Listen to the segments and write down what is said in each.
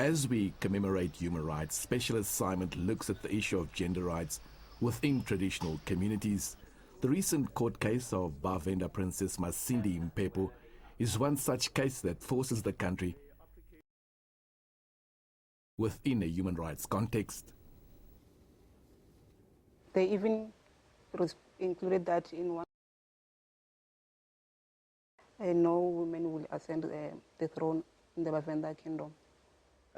As we commemorate human rights, Special Assignment looks at the issue of gender rights within traditional communities. The recent court case of Bavenda Princess Masindi Mpepu is one such case that forces the country within a human rights context. They even included that in one. No women will ascend the throne in the Bavenda kingdom.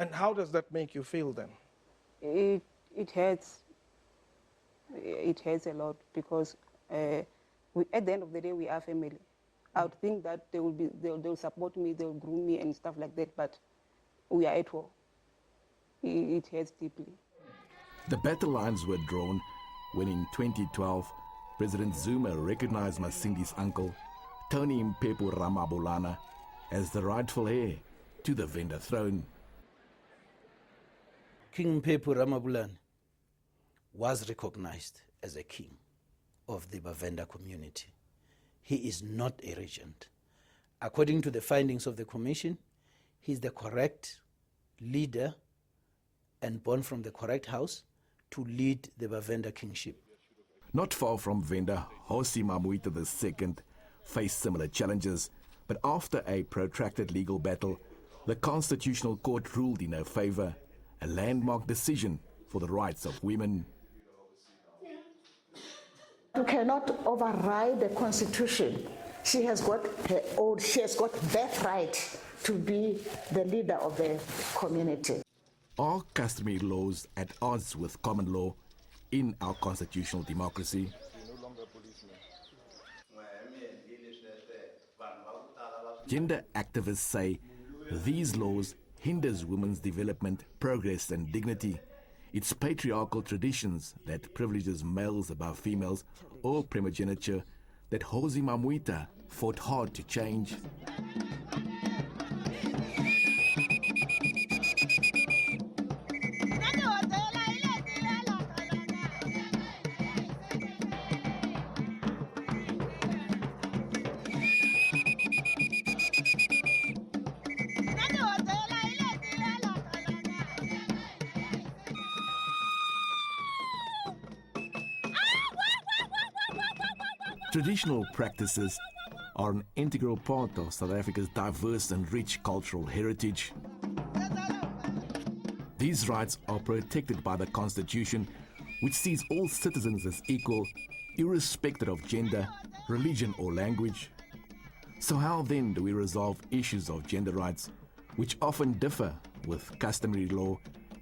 And how does that make you feel then? It hurts. It hurts a lot because at the end of the day, we are family. I would think that they'll support me, they'll groom me and stuff like that, but we are at war. It hurts deeply. The battle lines were drawn when in 2012, President Zuma recognized Masindi's uncle, Tony Mpepu Ramabulana, as the rightful heir to the Venda throne. King Mpepu Ramabulana was recognized as a king of the Bavenda community. He is not a regent. According to the findings of the commission, he is the correct leader and born from the correct house to lead the Bavenda kingship. Not far from Venda, Hosi Nwamitwa II faced similar challenges, but after a protracted legal battle, the Constitutional Court ruled in her favor, a landmark decision for the rights of women. You cannot override the Constitution. She has got her own, she has got birthright to be the leader of the community. Are customary laws at odds with common law in our constitutional democracy? Gender activists say these laws hinders women's development, progress and dignity. It's patriarchal traditions that privileges males above females or primogeniture that Hosi Nwamitwa fought hard to change. Traditional practices are an integral part of South Africa's diverse and rich cultural heritage. These rights are protected by the Constitution, which sees all citizens as equal, irrespective of gender, religion or language. So how then do we resolve issues of gender rights, which often differ with customary law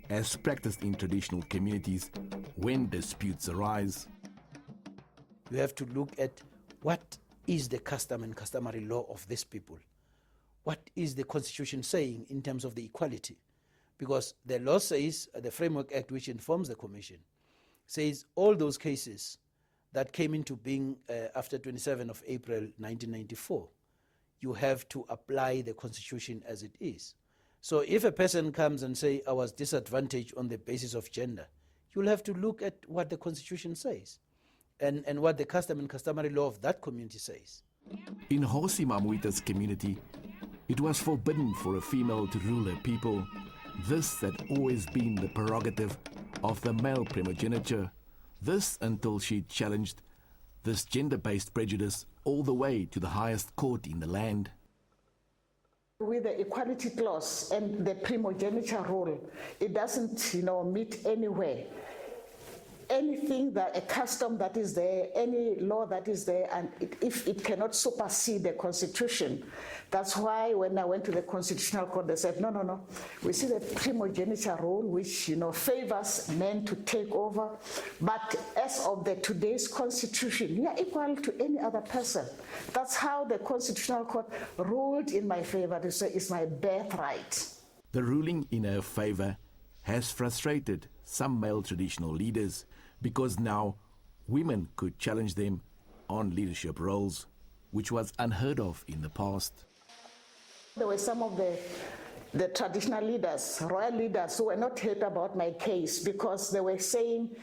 as practiced in traditional communities when disputes arise? You have to look at what is the custom and customary law of these people. What is the Constitution saying in terms of the equality? Because the law says, the Framework Act, which informs the Commission, says all those cases that came into being after 27 of April 1994, you have to apply the Constitution as it is. So if a person comes and say, I was disadvantaged on the basis of gender, you'll have to look at what the Constitution says. And what the custom and customary law of that community says. In Hosi Nwamitwa's community, it was forbidden for a female to rule her people. This had always been the prerogative of the male primogeniture. This until she challenged this gender-based prejudice all the way to the highest court in the land. With the equality clause and the primogeniture rule, it doesn't, meet anywhere. Anything that a custom that is there, any law that is there, and if it cannot supersede the Constitution, that's why when I went to the Constitutional Court, they said, no. We see the primogeniture rule, which favors men to take over, but as of today's Constitution, you are equal to any other person. That's how the Constitutional Court ruled in my favor. To say it's my birthright. The ruling in her favor has frustrated some male traditional leaders, because now women could challenge them on leadership roles, which was unheard of in the past. There were some of the traditional leaders, royal leaders, who were not happy about my case because they were saying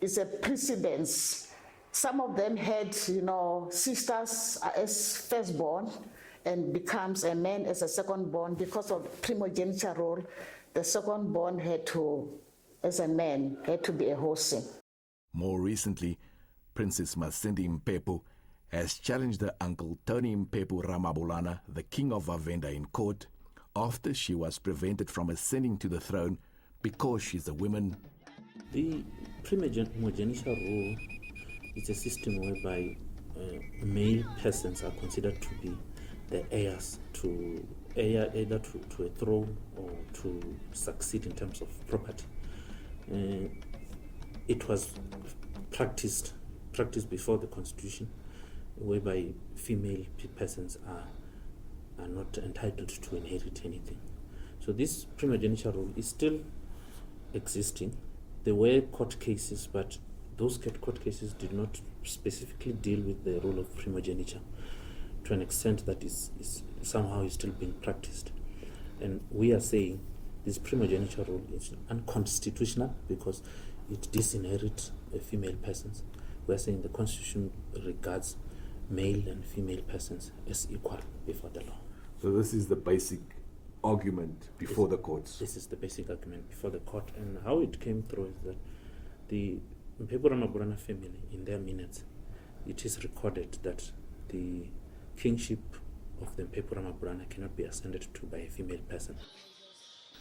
it's a precedence. Some of them had, sisters as firstborn and becomes a man as a secondborn because of primogeniture rule. the second born had to, as a man, had to be a hosi. More recently, Princess Masindi Mpepu has challenged her uncle Tony Mpepu Ramabulana, the king of Vavenda, in court after she was prevented from ascending to the throne because she's a woman. The primogeniture rule is a system whereby male persons are considered to be the heirs to either to a throne or to succeed in terms of property. It was practiced before the Constitution, whereby female persons are not entitled to inherit anything. So this primogeniture rule is still existing. There were court cases, but those court cases did not specifically deal with the role of primogeniture to an extent that is somehow still being practiced. And we are saying this primogeniture rule is unconstitutional because it disinherits female persons. We are saying the Constitution regards male and female persons as equal before the law. So this is the basic argument before the courts. This is the basic argument before the court, and how it came through is that the Mpepu Ramaburana family, in their minutes, it is recorded that the kingship of the Mpepu Ramaburana cannot be ascended to by a female person.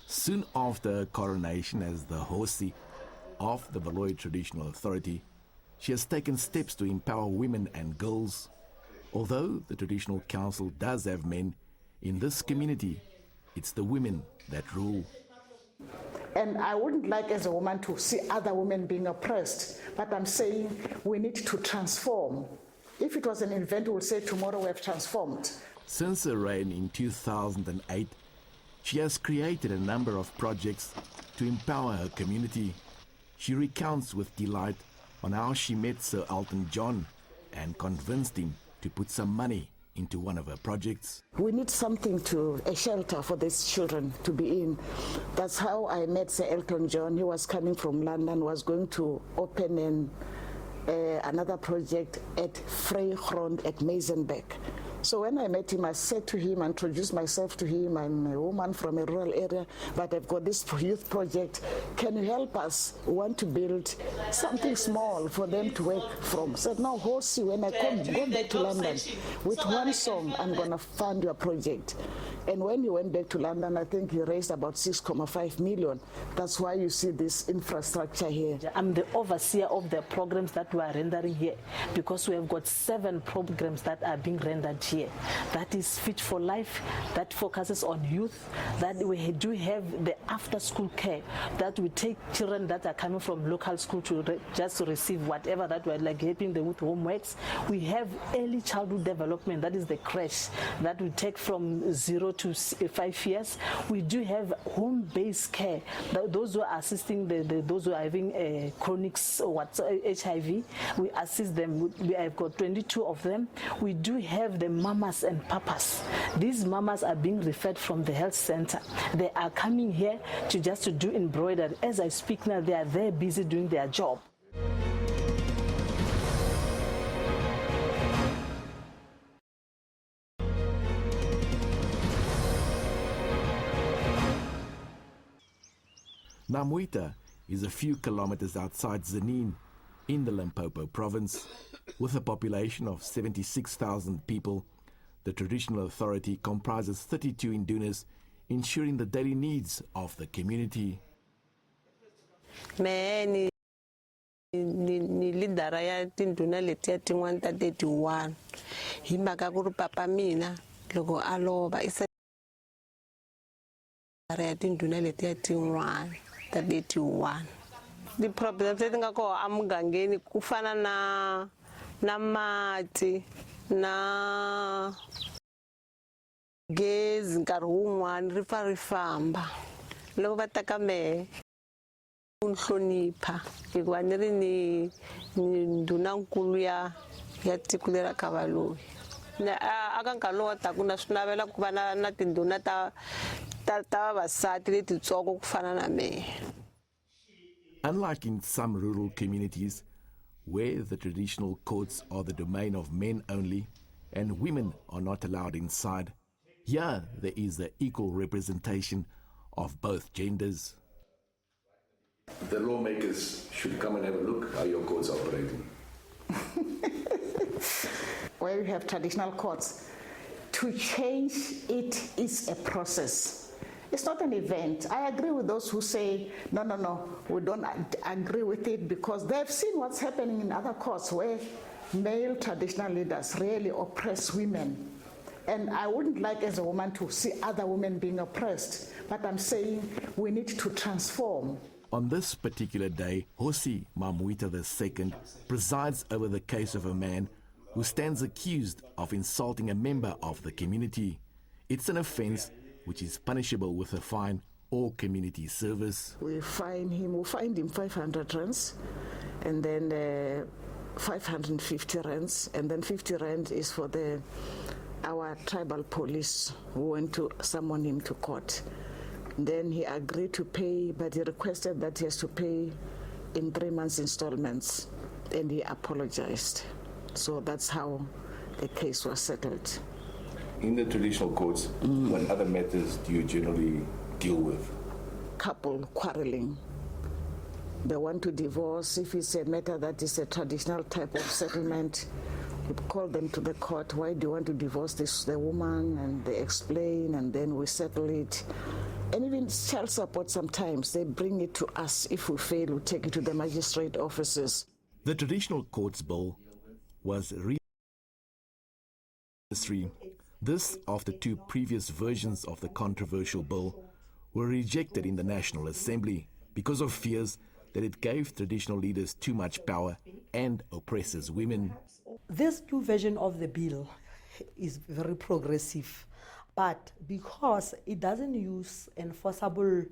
Soon after her coronation as the hosi of the Baloyi Traditional Authority, she has taken steps to empower women and girls. Although the Traditional Council does have men, in this community, it's the women that rule. And I wouldn't like as a woman to see other women being oppressed, but I'm saying we need to transform. If it was an event, we'll say tomorrow we have transformed. Since her reign in 2008, she has created a number of projects to empower her community. She recounts with delight on how she met Sir Elton John and convinced him to put some money into one of her projects. We need something a shelter for these children to be in. That's how I met Sir Elton John. He was coming from London, was going to open another project at Vrygrond at Meisenberg. So when I met him, I said to him, introduced myself to him, I'm a woman from a rural area, but I've got this youth project. Can you help us? We want to build something small for them to work from. I said, no, Hosi, when I go back to London, with one song, I'm going to fund your project. And when he went back to London, I think he raised about 6.5 million. That's why you see this infrastructure here. I'm the overseer of the programs that we are rendering here, because we have got 7 programs that are being rendered here. That is Fit for Life, that focuses on youth, that we do have the after-school care, that we take children that are coming from local school to just to receive whatever that we're like helping them with homeworks. We have early childhood development, that is the creche, that we take from 0 to 5 years. We do have home-based care, those who are assisting those who are having chronic HIV. We assist them. We have got 22 of them. We do have the mamas and papas. These mamas are being referred from the health center. They are coming here to do embroidery. As I speak now, they are very busy doing their job. Nwamitwa is a few kilometers outside Tzaneen in the Limpopo province. With a population of 76,000 people, the Traditional Authority comprises 32 indunas, ensuring the daily needs of the community. Ni lidara ya tinduna leti ya tin'wana ta 31 hi mhaka ku ri papa mina loko a lova isa ya tinduna leti ya tin'wana ta 31. Ti-problems leti nga koho amugangeni ku fana na mati na gezi nkarhi wun'wana ri pfa ri famba loko va teka mehe u nhlonipha hikuva ni ri ni ndunankulu ya tiko leri ka Baloyi. Aka nkarhi lowu taka na swi navela ku va na tinduna ta vavasati letitsongo ku fana na mehe. Unlike in some rural communities, where the traditional courts are the domain of men only and women are not allowed inside, here there is the equal representation of both genders. The lawmakers should come and have a look how your courts are operating. Where we have traditional courts, to change it is a process. It's not an event. I agree with those who say, no, we don't agree with it, because they've seen what's happening in other courts where male traditional leaders really oppress women. And I wouldn't like as a woman to see other women being oppressed, but I'm saying we need to transform. On this particular day, Hosi Nwamitwa II presides over the case of a man who stands accused of insulting a member of the community. It's an offence which is punishable with a fine or community service. We fined him 500 rands, and then 550 rands, and then 50 rand is for our tribal police who went to summon him to court. Then he agreed to pay, but he requested that he has to pay in 3 months installments, and he apologized. So that's how the case was settled. In the traditional courts, what other matters do you generally deal with? Couple quarreling. They want to divorce. If it's a matter that is a traditional type of settlement, we call them to the court. Why do you want to divorce the woman? And they explain, and then we settle it. And even child support, sometimes they bring it to us. If we fail, we take it to the magistrate offices. The Traditional Courts Bill was This after 2 previous versions of the controversial bill were rejected in the National Assembly because of fears that it gave traditional leaders too much power and oppresses women. This new version of the bill is very progressive, but because it doesn't use enforceable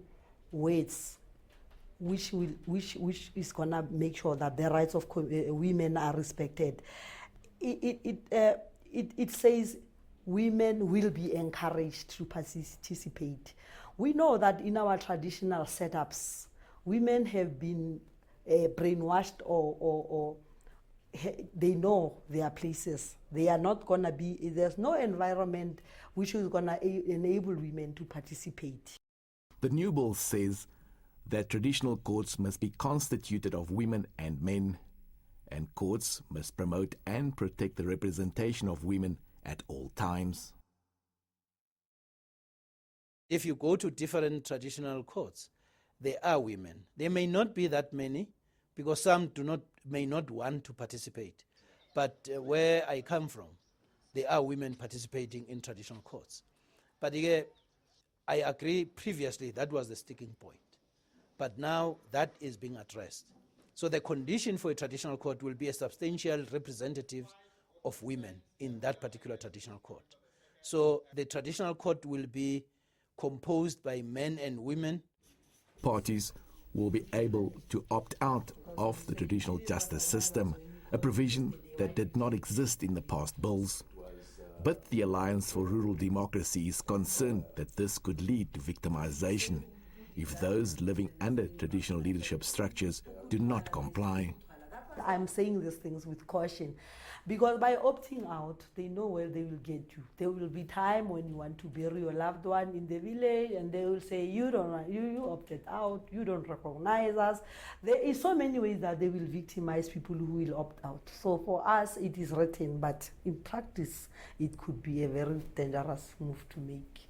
words which is gonna make sure that the rights of women are respected, it says women will be encouraged to participate. We know that in our traditional setups, women have been brainwashed or they know their places. They are not going to be, there's no environment which is going to enable women to participate. The new bill says that traditional courts must be constituted of women and men, and courts must promote and protect the representation of women at all times. If you go to different traditional courts, there are women. There may not be that many, because some may not want to participate. But where I come from, there are women participating in traditional courts. But I agree previously that was the sticking point. But now that is being addressed. So the condition for a traditional court will be a substantial representative of women in that particular traditional court. So the traditional court will be composed by men and women. Parties will be able to opt out of the traditional justice system, a provision that did not exist in the past bills. But the Alliance for Rural Democracy is concerned that this could lead to victimization if those living under traditional leadership structures do not comply. I'm saying these things with caution, because by opting out, they know where they will get you. There will be time when you want to bury your loved one in the village, and they will say, you opted out, you don't recognize us. There is so many ways that they will victimize people who will opt out. So for us, it is written, but in practice, it could be a very dangerous move to make.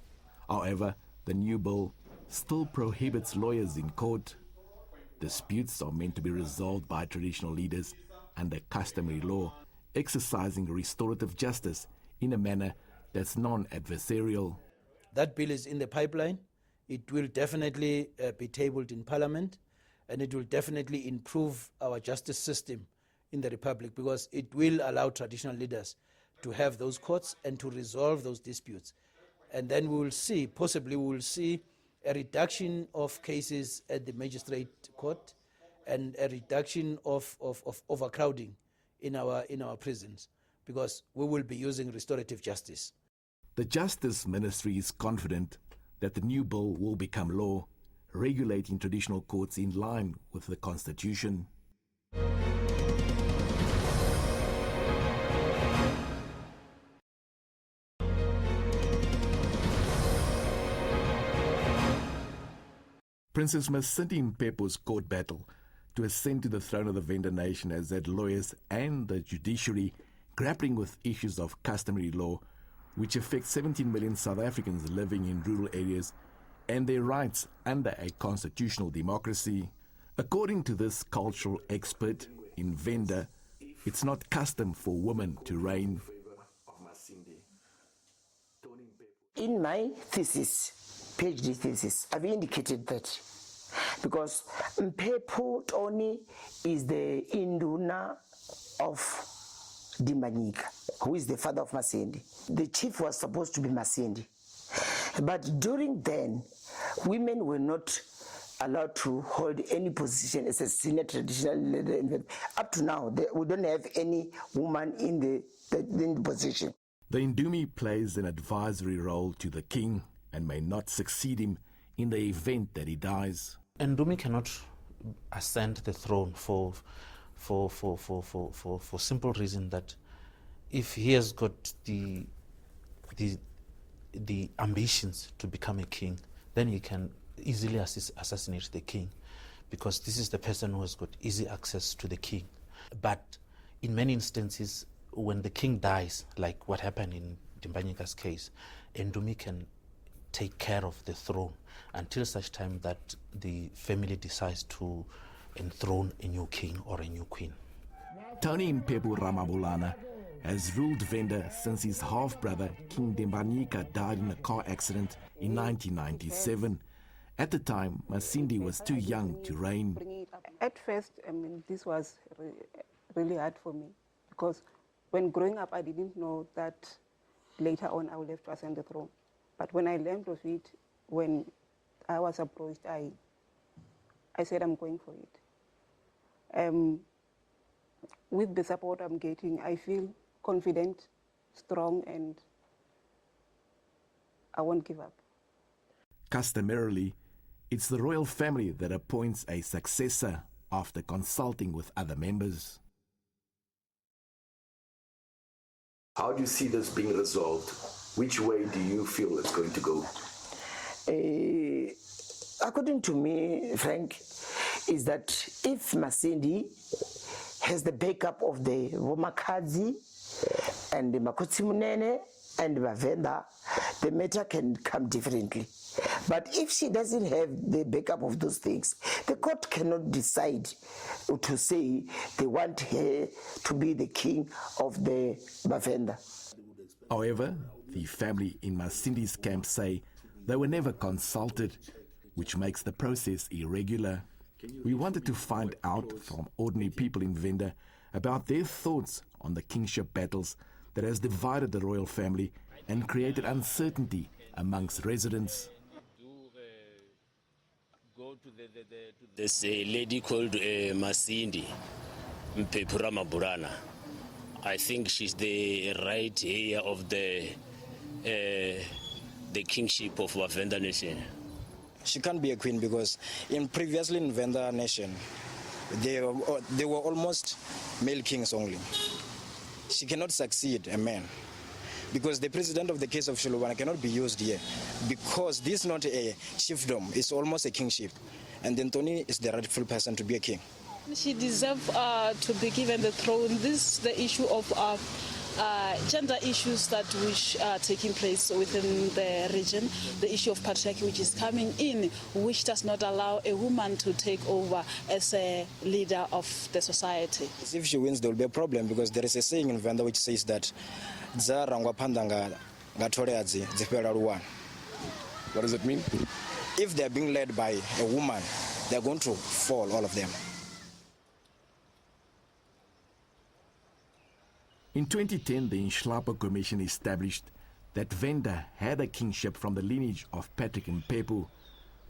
However, the new bill still prohibits lawyers in court. Disputes are meant to be resolved by traditional leaders under customary law, exercising restorative justice in a manner that's non-adversarial. That bill is in the pipeline. It will definitely be tabled in Parliament, and it will definitely improve our justice system in the Republic, because it will allow traditional leaders to have those courts and to resolve those disputes. And then we will see, possibly we will see a reduction of cases at the magistrate court and a reduction of overcrowding in our prisons, because we will be using restorative justice. The Justice Ministry is confident that the new bill will become law, regulating traditional courts in line with the Constitution. Princess Masindi Mpepo's court battle to ascend to the throne of the Venda nation has had lawyers and the judiciary grappling with issues of customary law which affect 17 million South Africans living in rural areas and their rights under a constitutional democracy. According to this cultural expert in Venda, it's not custom for women to reign. In my thesis, PhD thesis, I've indicated that because Mpepo Tony is the Induna of Dimanyika, who is the father of Masindi. The chief was supposed to be Masindi. But during then, women were not allowed to hold any position as a senior traditional leader. Up to now, we don't have any woman in the position. The Indumi plays an advisory role to the king and may not succeed him in the event that he dies. Ndumi cannot ascend the throne for simple reason that if he has got the ambitions to become a king, then he can easily assassinate the king, because this is the person who has got easy access to the king. But in many instances, when the king dies, like what happened in Dimbanyika's case, Ndumi can take care of the throne until such time that the family decides to enthrone a new king or a new queen. Tony Mpepo Ramabulana has ruled Venda since his half-brother King Dimbanyika died in a car accident in 1997. At the time, Masindi was too young to reign. At first, this was really hard for me because when growing up, I didn't know that later on I would have to ascend the throne. But when I learned of it, when I was approached, I said I'm going for it. With the support I'm getting, I feel confident, strong, and I won't give up. Customarily, it's the royal family that appoints a successor after consulting with other members. How do you see this being resolved? Which way do you feel it's going to go? According to me, Frank, is that if Masindi has the backup of the Womakadzi and the Makotsimunene and Vavenda, the matter can come differently. But if she doesn't have the backup of those things, the court cannot decide to say they want her to be the king of the Bavenda. However, the family in Masindi's camp say they were never consulted, which makes the process irregular. We wanted to find out from ordinary people in Venda about their thoughts on the kingship battles that has divided the royal family and created uncertainty amongst residents. There's a lady called Masindi Mpepo Ramabulana. I think she's the right heir of the kingship of Venda Nation. She can't be a queen because previously in Venda Nation, they were almost male kings only. She cannot succeed a man because the president of the case of Shilobana cannot be used here because this is not a chiefdom, it's almost a kingship. And then Tony is the rightful person to be a king. She deserves to be given the throne. This is the issue of gender issues that which are taking place within the region, the issue of patriarchy which is coming in, which does not allow a woman to take over as a leader of the society. If she wins, there will be a problem because there is a saying in Venda which says that what does it mean? If they are being led by a woman, they are going to fall, all of them. In 2010, the Nhlapo Commission established that Venda had a kingship from the lineage of Patrick Mpepo,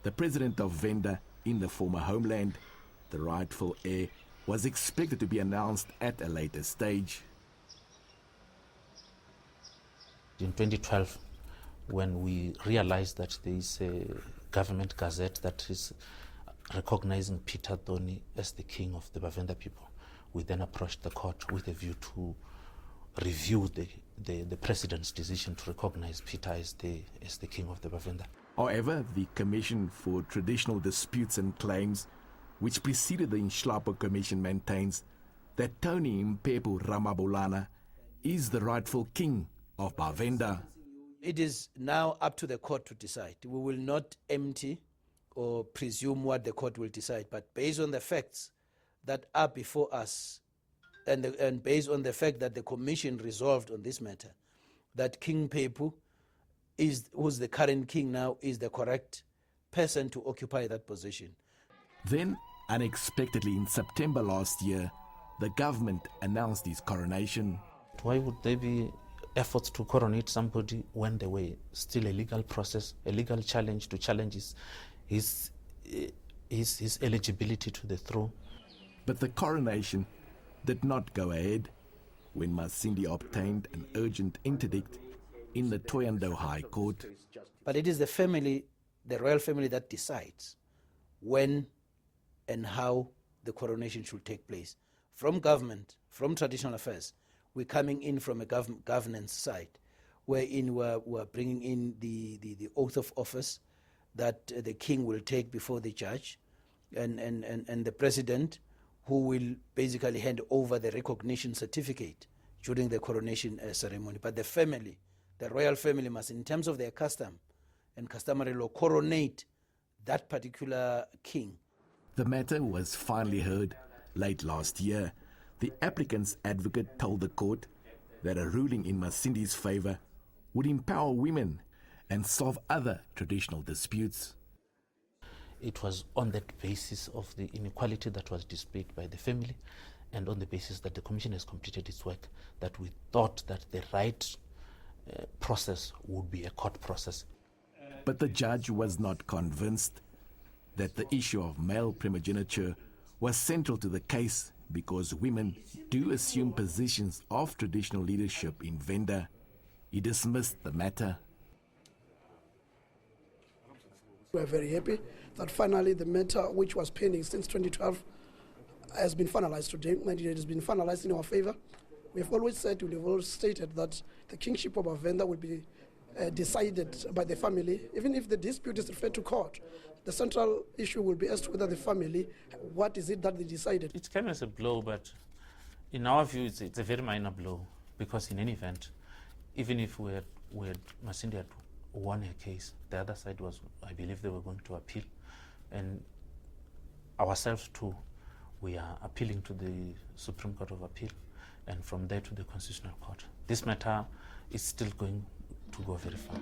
the president of Venda in the former homeland. The rightful heir was expected to be announced at a later stage. In 2012, when we realized that there is a government gazette that is recognizing Peter Tony as the king of the Bavenda people, we then approached the court with a view to review the the president's decision to recognize Peter as the king of the Bavenda. However, the Commission for Traditional Disputes and Claims, which preceded the Nhlapo Commission, maintains that Tony Mpepu Ramabulana is the rightful king of Bavenda. It is now up to the court to decide. We will not empty or presume what the court will decide, but based on the facts that are before us, and based on the fact that the commission resolved on this matter, that King Mpepu, who's the current king now, is the correct person to occupy that position. Then, unexpectedly in September last year, the government announced his coronation. Why would there be efforts to coronate somebody when there were still a legal process, a legal challenge to challenge his eligibility to the throne? But the coronation did not go ahead when Masindi obtained an urgent interdict in the Thohoyandou High Court. But it is the family, the royal family, that decides when and how the coronation should take place. From government, from traditional affairs, we're coming in from a governance side, wherein we're bringing in the oath of office that the king will take before the judge, and the president, who will basically hand over the recognition certificate during the coronation ceremony. But the family, the royal family, must, in terms of their custom and customary law, coronate that particular king. The matter was finally heard late last year. The applicant's advocate told the court that a ruling in Masindi's favor would empower women and solve other traditional disputes. It was on that basis of the inequality that was displayed by the family, and on the basis that the commission has completed its work, that we thought that the right process would be a court process. But the judge was not convinced that the issue of male primogeniture was central to the case, because women do assume positions of traditional leadership in Venda. He dismissed the matter. We are very happy that finally the matter, which was pending since 2012, has been finalized today, and it has been finalized in our favor. We have always said, we have always stated that the kingship of Bavenda will be decided by the family. Even if the dispute is referred to court, the central issue will be as to whether the family, what is it that they decided. It came as a blow, but in our view, it's a very minor blow, because in any event, even if Masindi had won her case, the other side was, I believe they were going to appeal, and ourselves too, we are appealing to the Supreme Court of Appeal, and from there to the Constitutional Court. This matter is still going to go very far.